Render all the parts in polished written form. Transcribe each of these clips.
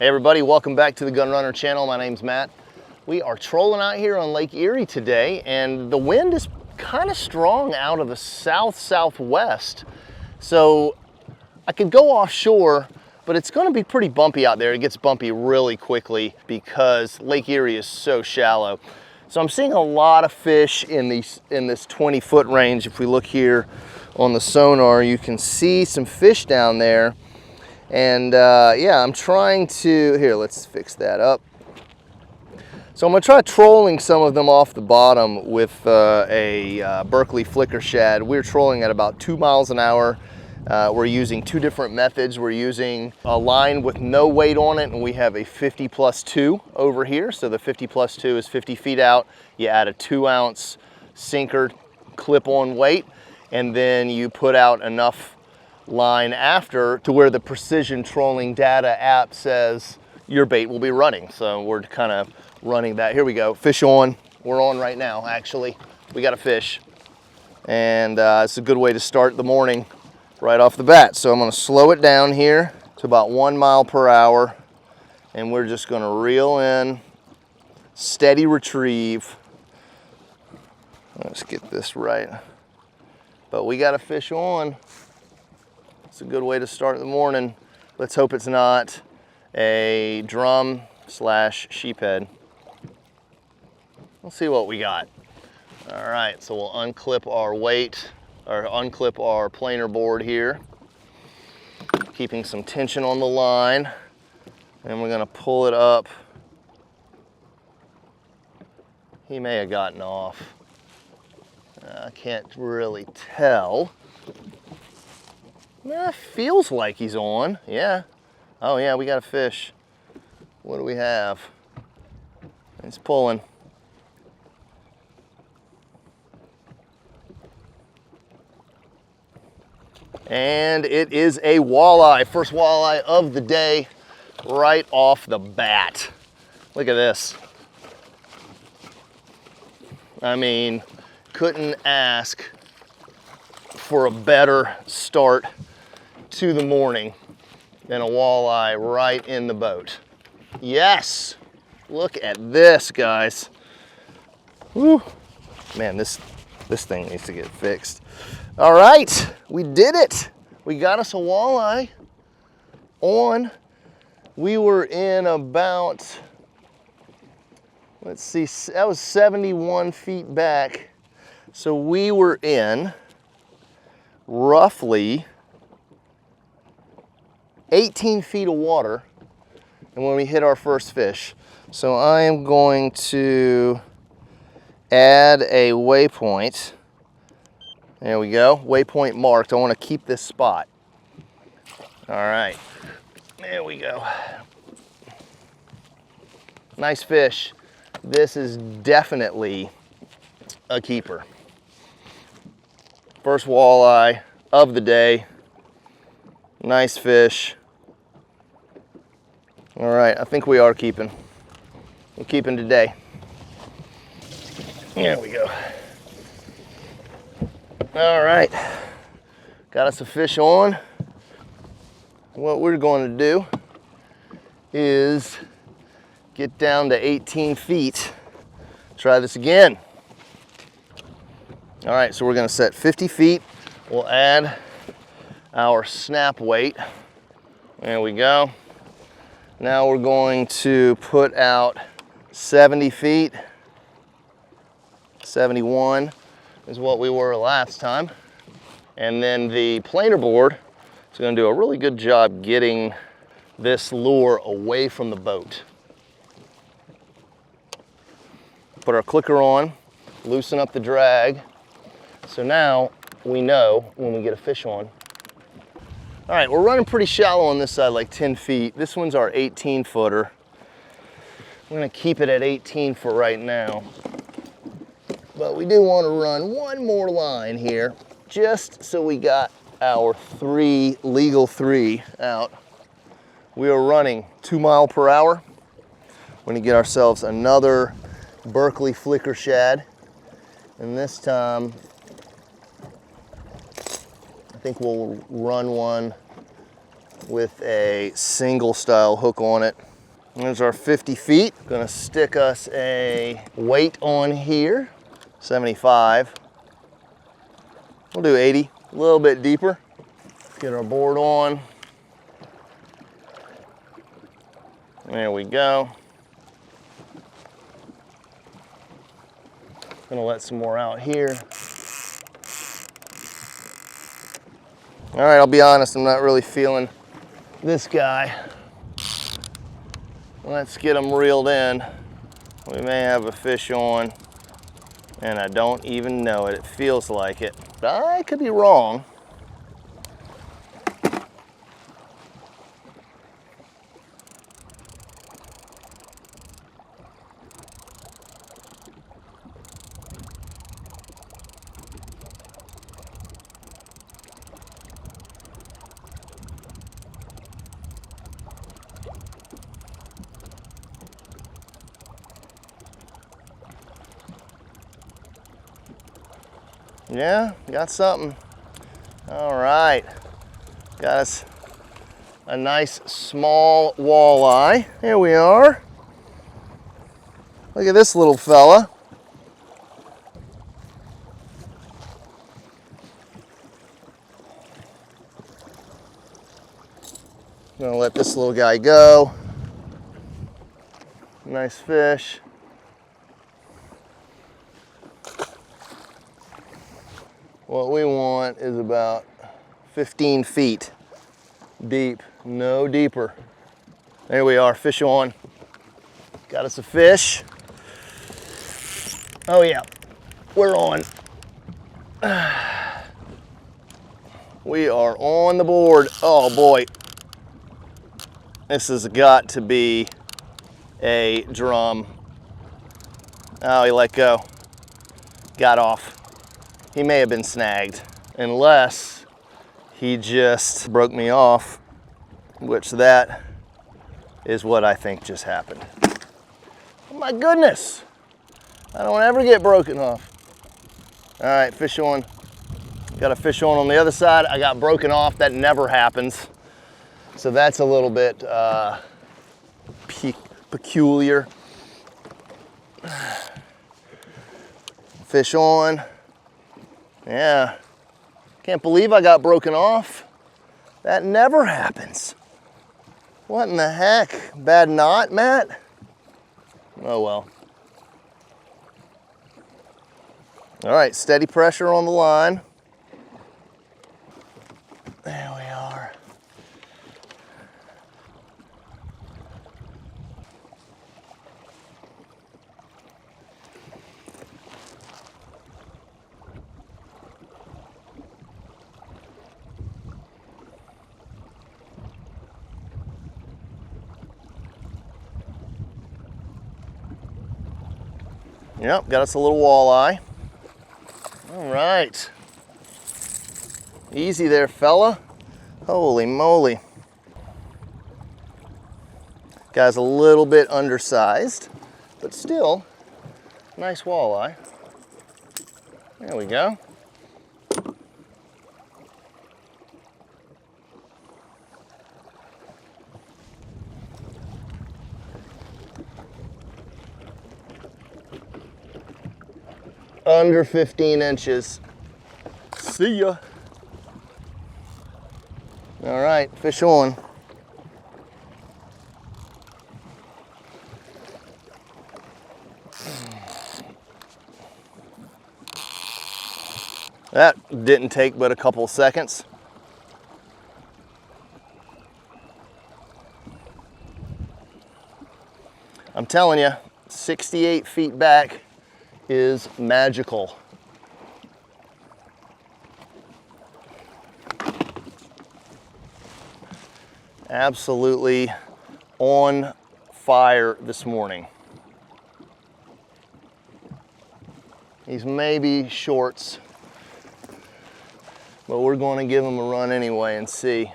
Hey everybody, welcome back to the Gun Runner channel. My name's Matt. We are trolling out here on Lake Erie today, and the wind is kind of strong out of the south-southwest. So I could go offshore, but it's going to be pretty bumpy out there. It gets bumpy really quickly because Lake Erie is so shallow. So I'm seeing a lot of fish in this 20-foot range. If we look here on the sonar, you can see some fish down there. And yeah, I'm trying to, here, let's fix that up. So I'm gonna try trolling some of them off the bottom with a Berkley flicker shad. We're trolling at about 2 miles an hour. We're using two different methods. We're using a line with no weight on it, and we have a 50+2 over here. So the 50+2 is 50 feet out. You add a 2-ounce sinker clip-on weight, and then you put out enough line after to where the precision trolling data app says your bait will be running. So we're kind of running that. Here we go, fish on. We're on right now, actually. We got a fish, and it's a good way to start the morning right off the bat. So I'm going to slow it down here to about 1 mile per hour, and we're just going to reel in, steady retrieve. Let's get this right. But we got a fish on. It's a good way to start the morning. Let's hope it's not a drum / sheephead. We'll see what we got. All right, so we'll unclip our weight, or unclip our planer board here, keeping some tension on the line, and we're gonna pull it up. He may have gotten off. I can't really tell. Feels like he's on, yeah. Oh yeah, we got a fish. What do we have? He's pulling. And it is a walleye, first walleye of the day, right off the bat. Look at this. I mean, couldn't ask for a better start to the morning than a walleye right in the boat. Yes, look at this, guys. Woo. Man, this thing needs to get fixed. All right, we did it. We got us a walleye on. We were in about, let's see, that was 71 feet back. So we were in roughly 18 feet of water, and when we hit our first fish. So I am going to add a waypoint. There we go, waypoint marked. I want to keep this spot. All right, there we go. Nice fish. This is definitely a keeper. First walleye of the day. Nice fish. All right, I think we are keeping. We're keeping today. There we go. All right, got us a fish on. What we're going to do is get down to 18 feet. Try this again. All right, so we're gonna set 50 feet. We'll add our snap weight. There we go. Now we're going to put out 70 feet. 71 is what we were last time. And then the planer board is gonna do a really good job getting this lure away from the boat. Put our clicker on, loosen up the drag. So now we know when we get a fish on. All right, we're running pretty shallow on this side, like 10 feet. This one's our 18-footer. I'm gonna keep it at 18 for right now. But we do wanna run one more line here, just so we got our legal three out. We are running 2 miles per hour. We're gonna get ourselves another Berkley flicker shad. And this time, I think we'll run one with a single style hook on it. There's our 50 feet. Gonna stick us a weight on here, 75. We'll do 80, a little bit deeper. Get our board on. There we go. Gonna let some more out here. All right, I'll be honest, I'm not really feeling this guy. Let's get him reeled in. We may have a fish on, and I don't even know it. It feels like it. But I could be wrong. Yeah, got something. All right, got us a nice small walleye. Here we are. Look at this little fella. I'm gonna let this little guy go. Nice fish. What we want is about 15 feet deep, no deeper. There we are, fish on. Got us a fish. Oh yeah, we're on. We are on the board. Oh boy. This has got to be a drum. Oh, he let go. Got off. He may have been snagged, unless he just broke me off, which that is what I think just happened. Oh my goodness. I don't ever get broken off. All right, fish on. Got a fish on the other side. I got broken off. That never happens. So that's a little bit peculiar. Fish on. Yeah. Can't believe I got broken off. That never happens. What in the heck? Bad knot, Matt? Oh well. All right, steady pressure on the line. There we are. Yep, got us a little walleye. All right. Easy there, fella. Holy moly. Guy's a little bit undersized, but still, nice walleye. There we go. Under 15 inches. See ya. All right, fish on. That didn't take but a couple seconds. I'm telling you, 68 feet back is magical. Absolutely on fire this morning. These may be shorts, but we're going to give them a run anyway and see.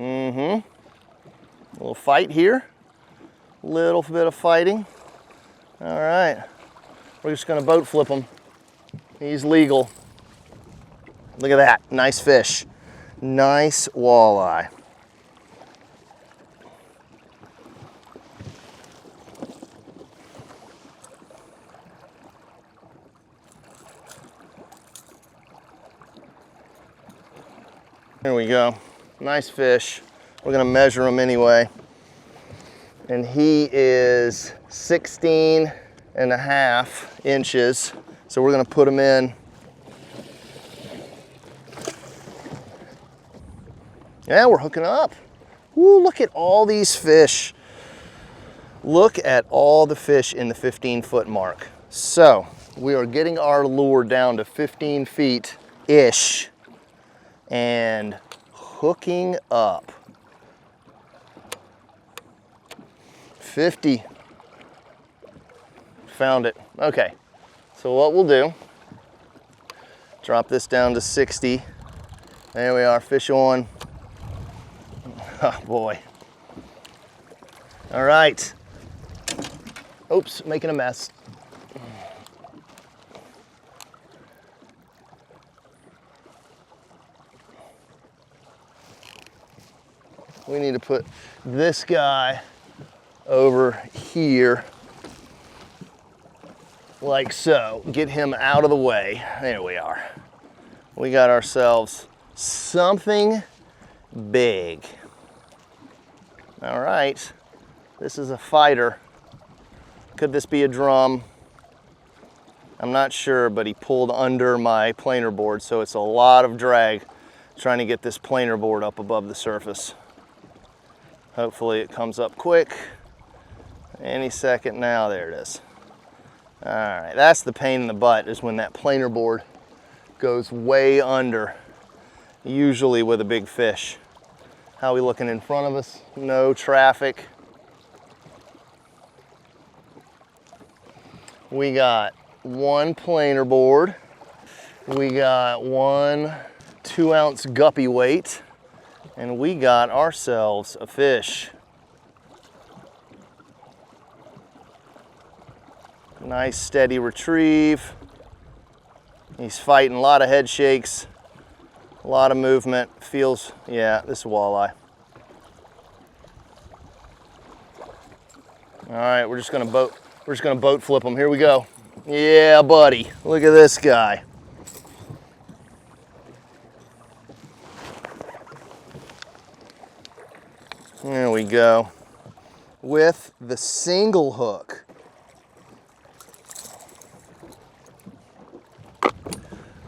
A little fight here, little bit of fighting. All right, we're just gonna boat flip him. He's legal. Look at that, nice fish. Nice walleye. There we go, nice fish. We're gonna measure him anyway. And he is 16.5 inches. So we're gonna put him in. Yeah, we're hooking up. Woo, look at all these fish. Look at all the fish in the 15-foot mark. So we are getting our lure down to 15 feet-ish and hooking up. 50. Found it. Okay, so what we'll do, drop this down to 60. There we are, fish on. Oh boy. All right. Oops, making a mess. We need to put this guy over here like so. Get him out of the way. There we are. We got ourselves something big. All right, this is a fighter. Could this be a drum? I'm not sure, but he pulled under my planer board, so it's a lot of drag trying to get this planer board up above the surface. Hopefully it comes up quick. Any second now, there it is. All right, that's the pain in the butt, is when that planer board goes way under, usually with a big fish. How are we looking in front of us? No traffic. We got one planer board. We got one 2-ounce guppy weight, and we got ourselves a fish. Nice steady retrieve. He's fighting, a lot of head shakes, a lot of movement. Feels, yeah, this is a walleye. All right, we're just gonna boat flip him. Here we go. Yeah, buddy, look at this guy. There we go. With the single hook.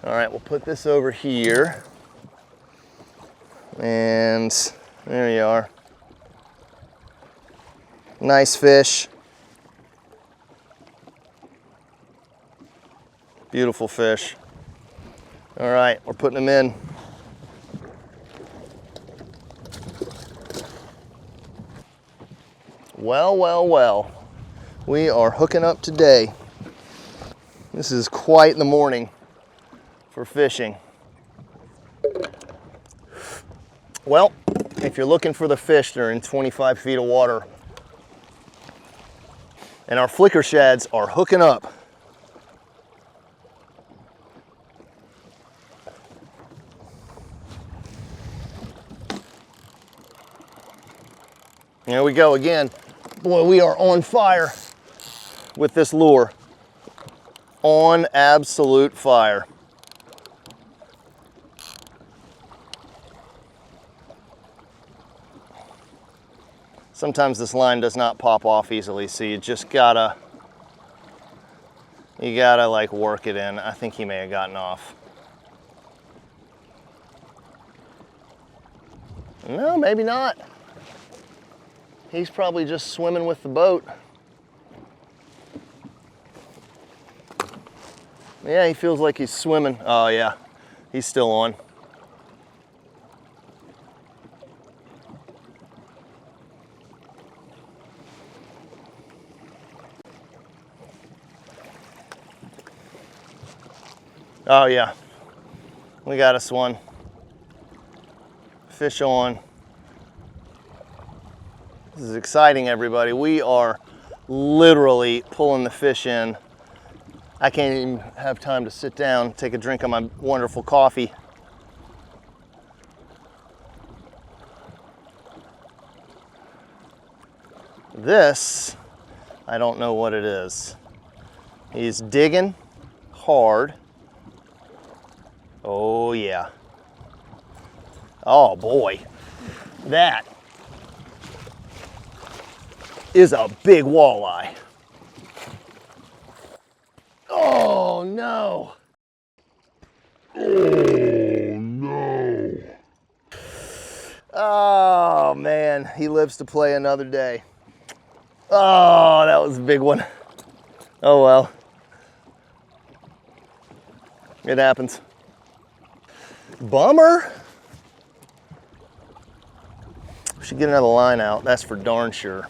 All right, we'll put this over here. And there you are. Nice fish. Beautiful fish. All right, we're putting them in. Well, well, well. We are hooking up today. This is quite the morning for fishing. Well, if you're looking for the fish, they're in 25 feet of water. And our flicker shads are hooking up. There we go again. Boy, we are on fire with this lure. On absolute fire. Sometimes this line does not pop off easily, so you just gotta like work it in. I think he may have gotten off. No, maybe not. He's probably just swimming with the boat. Yeah, he feels like he's swimming. Oh yeah, he's still on. Oh yeah, we got us one. Fish on. This is exciting, everybody. We are literally pulling the fish in. I can't even have time to sit down, take a drink of my wonderful coffee. This, I don't know what it is. He's digging hard. Oh yeah. Oh boy, that is a big walleye. Oh no. Oh no. Oh man, he lives to play another day. Oh, that was a big one. Oh well. It happens. Bummer. We should get another line out, that's for darn sure.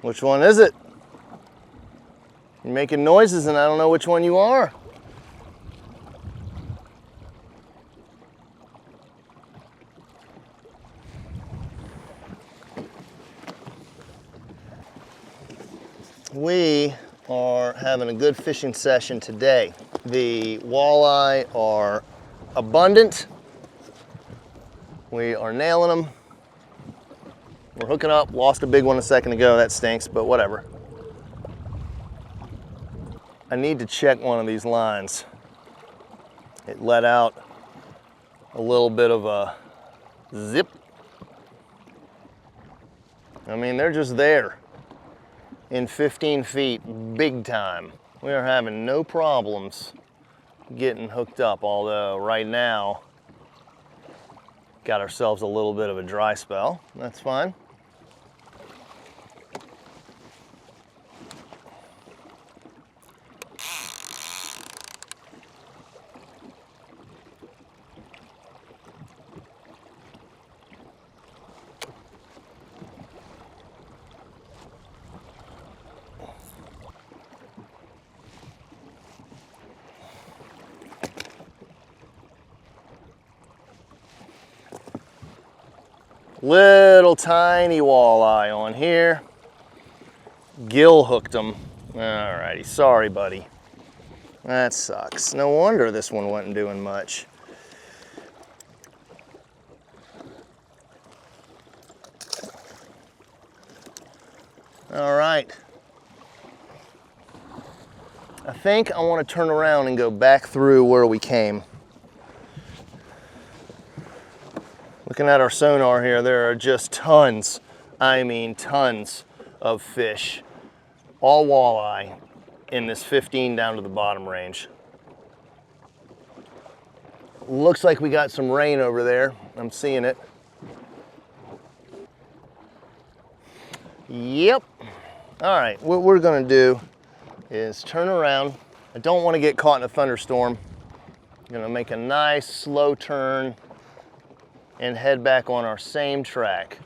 Which one is it? You're making noises and I don't know which one you are. We are having a good fishing session today. The walleye are abundant. We are nailing them. We're hooking up. Lost a big one a second ago. That stinks, but whatever. I need to check one of these lines. It let out a little bit of a zip. I mean, they're just there in 15 feet, big time. We are having no problems getting hooked up, although right now, got ourselves a little bit of a dry spell. That's fine. Little tiny walleye on here. Gill hooked him. Alrighty, sorry buddy. That sucks. No wonder this one wasn't doing much. All right. I think I want to turn around and go back through where we came. Looking at our sonar here, there are just tons, I mean tons of fish, all walleye in this 15 down to the bottom range. Looks like we got some rain over there. I'm seeing it. Yep. All right, what we're gonna do is turn around. I don't want to get caught in a thunderstorm. I'm gonna make a nice slow turn and head back on our same track.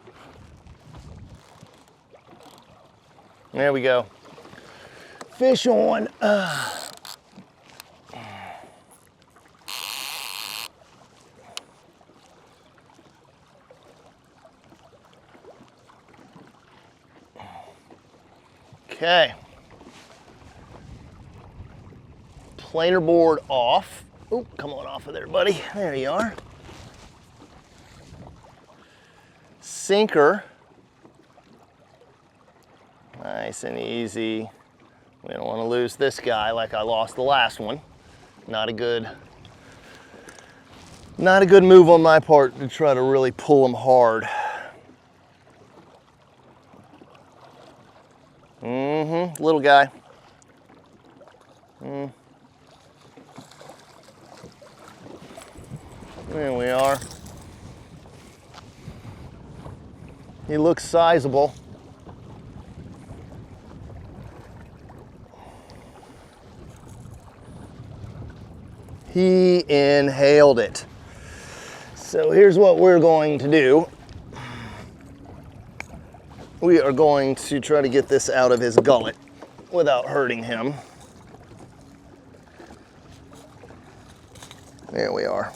There we go. Fish on. Okay. Planer board off. Oh, come on off of there, buddy. There you are. Sinker. Nice and easy. We don't want to lose this guy like I lost the last one. Not a good move on my part to try to really pull him hard. Little guy. There we are. He looks sizable. He inhaled it. So here's what we're going to do. We are going to try to get this out of his gullet without hurting him. There we are.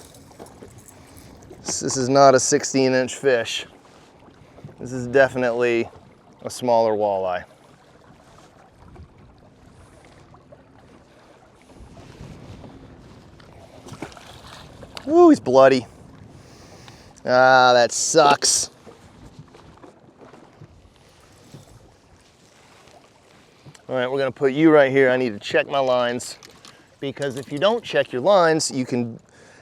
This is not a 16-inch fish. This is definitely a smaller walleye. Ooh, he's bloody. Ah, that sucks. All right, we're gonna put you right here. I need to check my lines, because if you don't check your lines, you can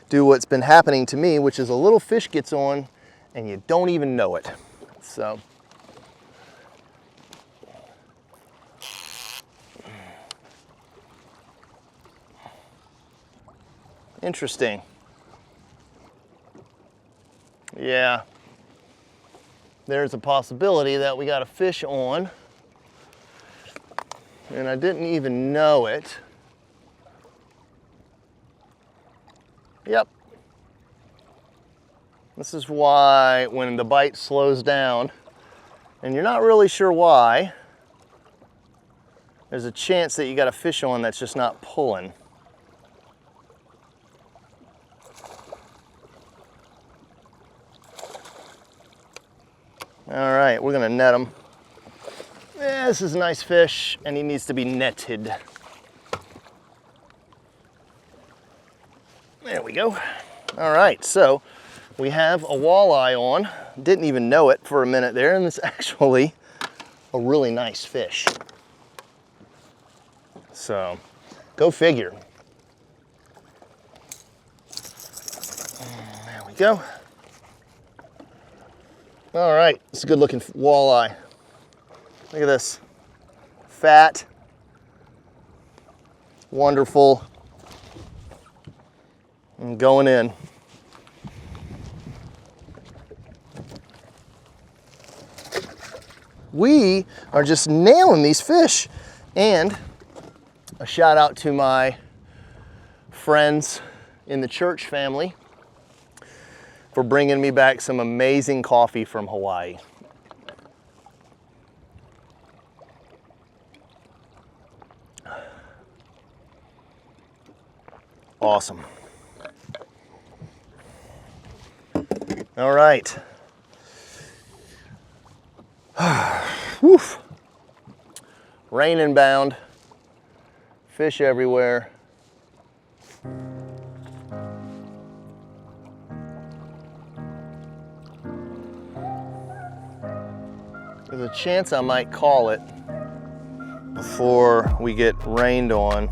do what's been happening to me, which is a little fish gets on and you don't even know it. So. Interesting. Yeah. There's a possibility that we got a fish on and I didn't even know it. Yep. This is why when the bite slows down and you're not really sure why, there's a chance that you got a fish on that's just not pulling. All right, we're gonna net him. Yeah, this is a nice fish and he needs to be netted. There we go. All right, so we have a walleye on. Didn't even know it for a minute there, and it's actually a really nice fish. So, go figure. There we go. All right, it's a good looking walleye. Look at this. Fat, wonderful, and going in. We are just nailing these fish. And a shout out to my friends in the church family for bringing me back some amazing coffee from Hawaii. Awesome. All right. Woof. Rain inbound, fish everywhere. There's a chance I might call it before we get rained on.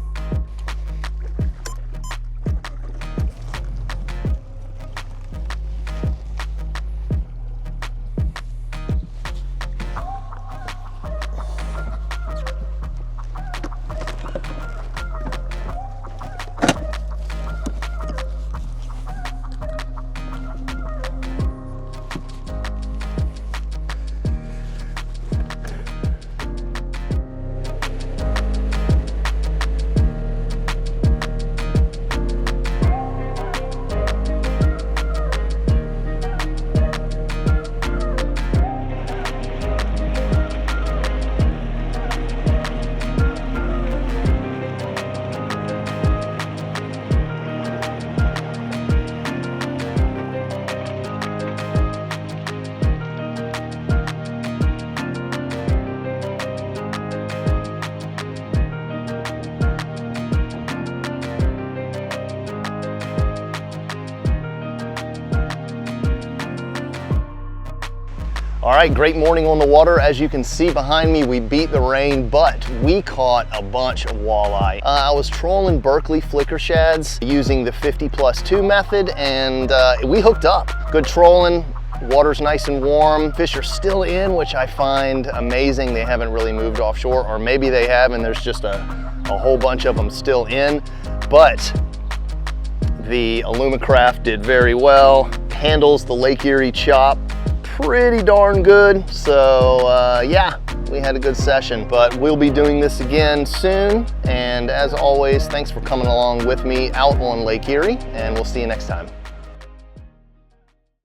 All right, great morning on the water. As you can see behind me, we beat the rain, but we caught a bunch of walleye. I was trolling Berkley flicker shads using the 50+2 method, and we hooked up. Good trolling, water's nice and warm. Fish are still in, which I find amazing. They haven't really moved offshore, or maybe they have, and there's just a whole bunch of them still in. But the Alumacraft did very well. Handles the Lake Erie chop pretty darn good. So yeah, we had a good session, but we'll be doing this again soon. And as always, thanks for coming along with me out on Lake Erie, and we'll see you next time.